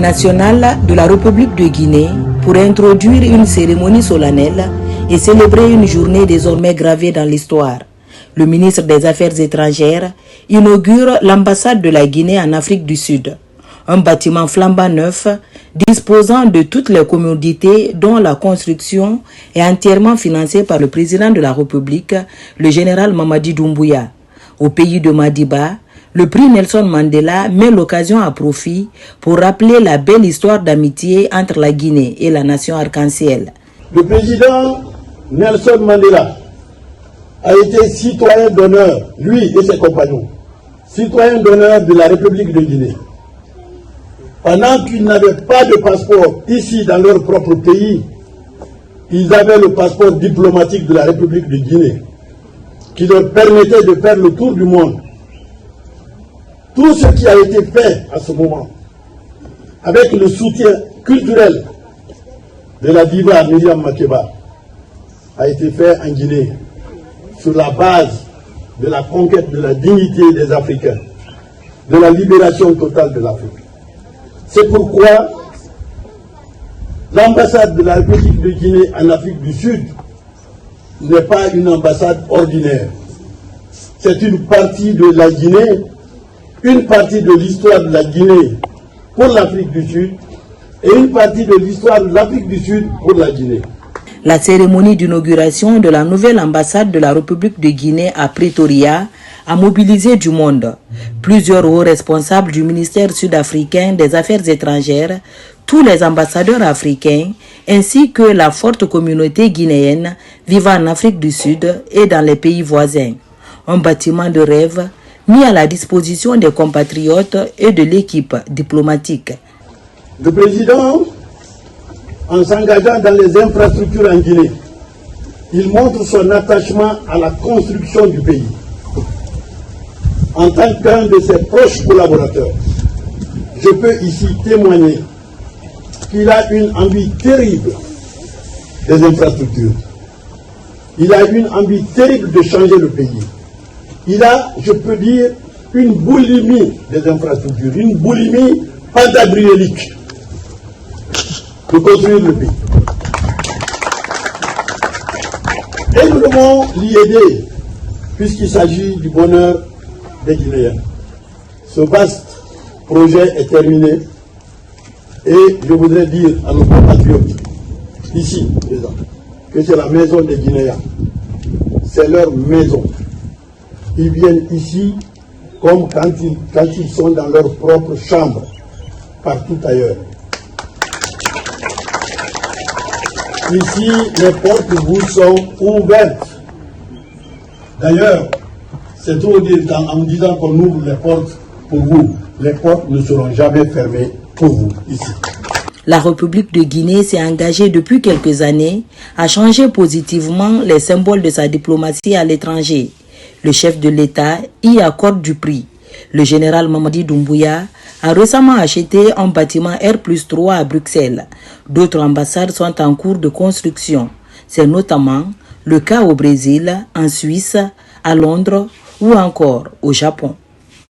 nationale de la République de Guinée pour introduire une cérémonie solennelle et célébrer une journée désormais gravée dans l'histoire. Le ministre des Affaires étrangères inaugure l'ambassade de la Guinée en Afrique du Sud, un bâtiment flambant neuf disposant de toutes les commodités dont la construction est entièrement financée par le président de la République, le général Mamadi Doumbouya. Au pays de Madiba, le prix Nelson Mandela met l'occasion à profit pour rappeler la belle histoire d'amitié entre la Guinée et la nation arc-en-ciel. Le président Nelson Mandela a été citoyen d'honneur, lui et ses compagnons, citoyen d'honneur de la République de Guinée. Pendant qu'ils n'avaient pas de passeport ici dans leur propre pays, ils avaient le passeport diplomatique de la République de Guinée, qui leur permettait de faire le tour du monde. Tout ce qui a été fait à ce moment, avec le soutien culturel de la diva Myriam Makeba, a été fait en Guinée, sur la base de la conquête de la dignité des Africains, de la libération totale de l'Afrique. C'est pourquoi l'ambassade de la République de Guinée en Afrique du Sud n'est pas une ambassade ordinaire. C'est une partie de la Guinée, une partie de l'histoire de la Guinée pour l'Afrique du Sud et une partie de l'histoire de l'Afrique du Sud pour la Guinée. La cérémonie d'inauguration de la nouvelle ambassade de la République de Guinée à Pretoria a mobilisé du monde. Plusieurs hauts responsables du ministère sud-africain des Affaires étrangères, tous les ambassadeurs africains, ainsi que la forte communauté guinéenne vivant en Afrique du Sud et dans les pays voisins. Un bâtiment de rêve mis à la disposition des compatriotes et de l'équipe diplomatique. Le président, en s'engageant dans les infrastructures en Guinée, il montre son attachement à la construction du pays. En tant qu'un de ses proches collaborateurs, je peux ici témoigner qu'il a une envie terrible des infrastructures. Il a une envie terrible de changer le pays. Il a, je peux dire, une boulimie des infrastructures, une boulimie pentabriélique de construire le pays. Et nous devons l'y aider, puisqu'il s'agit du bonheur des Guinéens. Ce vaste projet est terminé et je voudrais dire à nos compatriotes, ici, présents, que c'est la maison des Guinéens. C'est leur maison. Ils viennent ici comme quand ils sont dans leur propre chambre, partout ailleurs. Ici, les portes vous sont ouvertes. D'ailleurs, c'est trop dire en disant qu'on ouvre les portes pour vous. Les portes ne seront jamais fermées pour vous ici. La République de Guinée s'est engagée depuis quelques années à changer positivement les symboles de sa diplomatie à l'étranger. Le chef de l'État y accorde du prix. Le général Mamadi Doumbouya a récemment acheté un bâtiment R+3 à Bruxelles. D'autres ambassades sont en cours de construction. C'est notamment le cas au Brésil, en Suisse, à Londres ou encore au Japon.